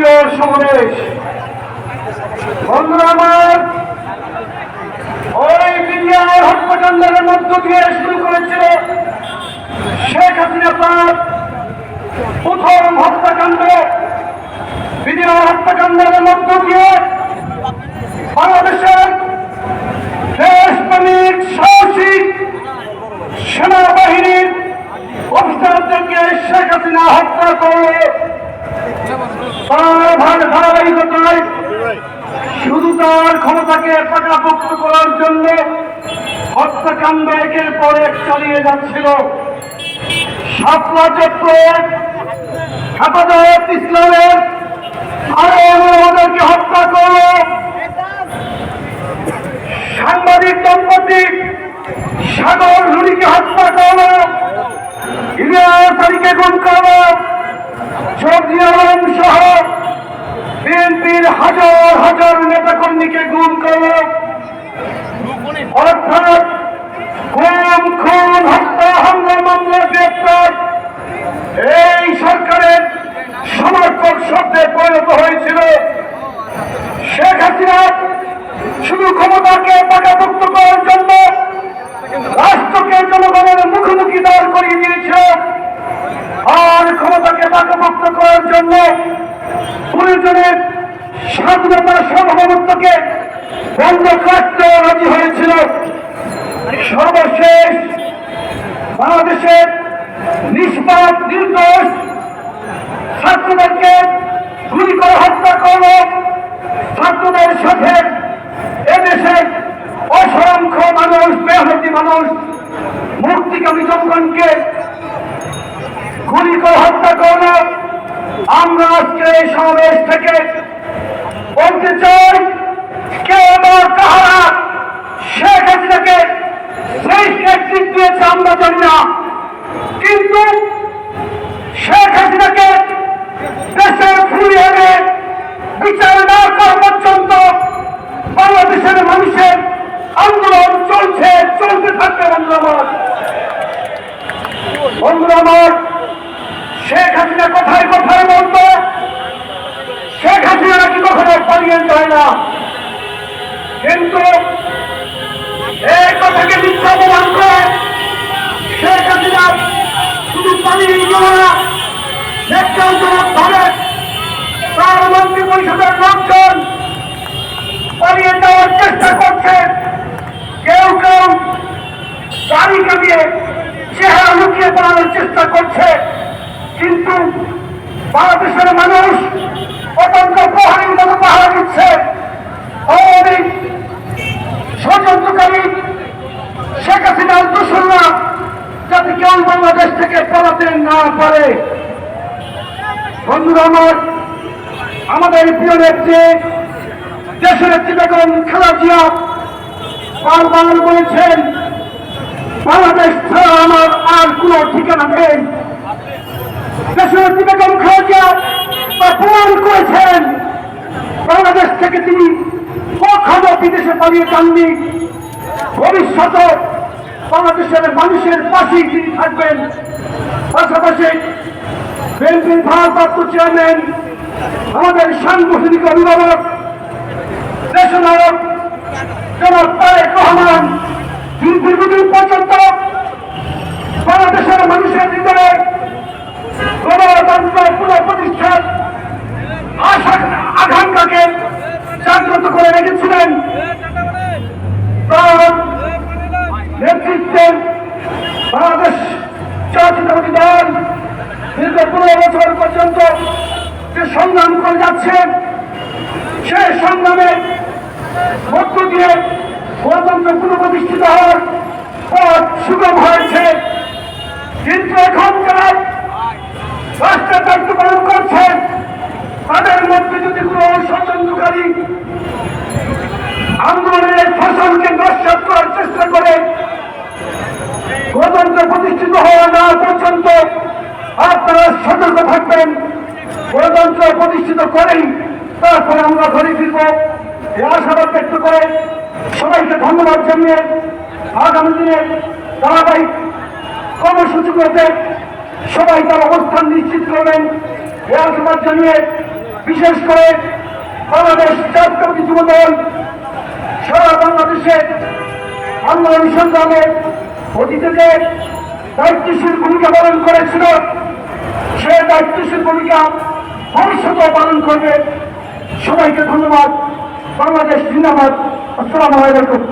প্রিয় সমাবেশ, বন্ধুরা আমার, ওই বিডিআর হত্যাকাণ্ডের মধ্য দিয়ে শুরু করেছিল শেখ হাসিনা তার প্রথম হত্যাকাণ্ড। বিডিআর হত্যাকাণ্ডের মধ্য দিয়ে বাংলাদেশের দেশপ্রেমিক সাহসিক সেনাবাহিনীর অফিসারদেরকে শেখ হাসিনা হত্যা করল। তার ধারাবাহিকতায় শুধু তার ক্ষমতাকে পাকাপোক্ত করার জন্য হত্যাকাণ্ড একের পর এক চালিয়ে যাচ্ছিল। শাপলা চত্বর হেফাজত ইসলামের আরো আমাদেরকে হত্যা করল। সাংবাদিক দম্পতি সাগর রুনিকে হত্যা করল। ইলিয়াস আলীকে গুম করল। সবজি আলম সহ বিএনপির হাজার হাজার নেতাকর্মীকে গুম করল। অর্থাৎ গুম, খুন, হত্যা, হামলা, মামলা, গ্রেপ্তার এই সরকারের সমর্থক শব্দে পরিণত হয়েছিল। শেখ হাসিনা শুধু ক্ষমতাকে পাকাপোক্ত করার জন্য রাষ্ট্রকে জনগণের মুখোমুখি দাঁড় করিয়ে দিয়েছিল, আর ক্ষমতাকে পাকাপোক্ত করার জন্য প্রয়োজনের স্বাধীনতা সার্বভৌমত্বকে বন্ধ রাখতে রাজি হয়েছিল। সর্বশেষ বাংলাদেশের নিষ্পাপ নির্দোষ ছাত্রদেরকে গুলি করে হত্যা করল। ছাত্রদের সাথে এদেশে অসংখ্য মানুষ, মেহনতি মানুষ, মুক্তিকামী জনগণকে গুলি করে হত্যা করল। আমরা আজকে এই সমাবেশ থেকে বলতে চাই, কে বা কাহারা শেখ হাসিনাকে সেই নেতৃত্ব দিয়েছে আমরা জানি না, কিন্তু শেখ হাসিনাকে দেশে ফিরিয়ে এনে বিচার না করা পর্যন্ত বাংলাদেশের মানুষের আন্দোলন চলছে, চলতে থাকবে। বন্ধুরা আমার, শেখ হাসিনা কথায় কথায় বলতো শেখ হাসিনা নাকি কখনো পালিয়ে যায় না, কিন্তু এই কথাকে মিথ্যা প্রমাণ করে শেখ হাসিনা শুধু পালিয়ে গেল না, ভাবে তার মন্ত্রী পরিষদের লোকজন পালিয়ে যাওয়ার চেষ্টা করছে। কেউ কেউ গাড়ি কামিয়ে চেহারা লুকিয়ে পড়ানোর চেষ্টা করছে, কিন্তু বাংলাদেশের মানুষ অত্যন্ত প্রহরীর মতো পাহারা দিচ্ছে। আওয়ামী ষড়যন্ত্রকারী শেখ হাসিনার দোসররা যাতে কেউ বাংলাদেশ থেকে পালাতে না পারে। বন্ধুরা আমার, আমাদের প্রিয় নেত্রী দেশের নেত্রী বেগম খালেদা জিয়া বারবার বলেছেন, বাংলাদেশ ছাড়া আমার আর কোন ঠিকানা নেই। দেশের নেত্রী বেগম খালেদা জিয়া প্রমাণ করেছেন, বাংলাদেশ থেকে তিনি কখনো বিদেশে পালিয়ে যাননি। ভবিষ্যতে বাংলাদেশের মানুষের পাশেই তিনি থাকবেন। পাশাপাশি বিএনপির ভারপ্রাপ্ত চেয়ারম্যান, আমাদের সাংগঠনিক অভিভাবক, দেশনায়ক জনাব তারেক রহমান দীর্ঘদিন পর্যন্ত বাংলাদেশের মানুষের হৃদয়ে গণতন্ত্র পুনঃপ্রতিষ্ঠার আকাঙ্ক্ষাকে জাগ্রত করে রেখেছিলেন। তার নেতৃত্বে বাংলাদেশ জাতীয়তাবাদী দল দীর্ঘ 15 বছর পর্যন্ত যে সংগ্রাম করে যাচ্ছে, সেই সংগ্রামের মধ্য দিয়ে গণতন্ত্র পুনঃপ্রতিষ্ঠিত হওয়ার পথ সুগম হয়েছে। কিন্তু এখন যারা রাষ্ট্রের দায়িত্ব পালন করছেন, তাদের মধ্যে যদি কোনো ষড়যন্ত্রকারী আন্দোলনের ফসলকে নস্যাৎ করার চেষ্টা করে, গণতন্ত্র প্রতিষ্ঠিত হওয়া না পর্যন্ত আপনারা সতর্ক থাকবেন। গণতন্ত্র প্রতিষ্ঠিত করেই তারপরে আমরা ঘরে ফিরব, এই আশাবাদ ব্যক্ত করে সবাইকে ধন্যবাদ জানিয়ে আগামী দিনে ধারাবাহিক কর্মসূচিগুলোতে সবাই তার অবস্থান নিশ্চিত করবেন, এই আশাবাদ জানিয়ে বিশেষ করে বাংলাদেশ জাতীয়তাবাদী যুবদল সারা বাংলাদেশে আন্দোলন সংগ্রামে অতীতে দায়িত্বশীল ভূমিকা পালন করেছিল, সে দায়িত্বশীল ভূমিকা ভবিষ্যতেও পালন করবে। সবাইকে ধন্যবাদ। বাংলাদেশ জিন্দাবাদ। আসসালামু আলাইকুম।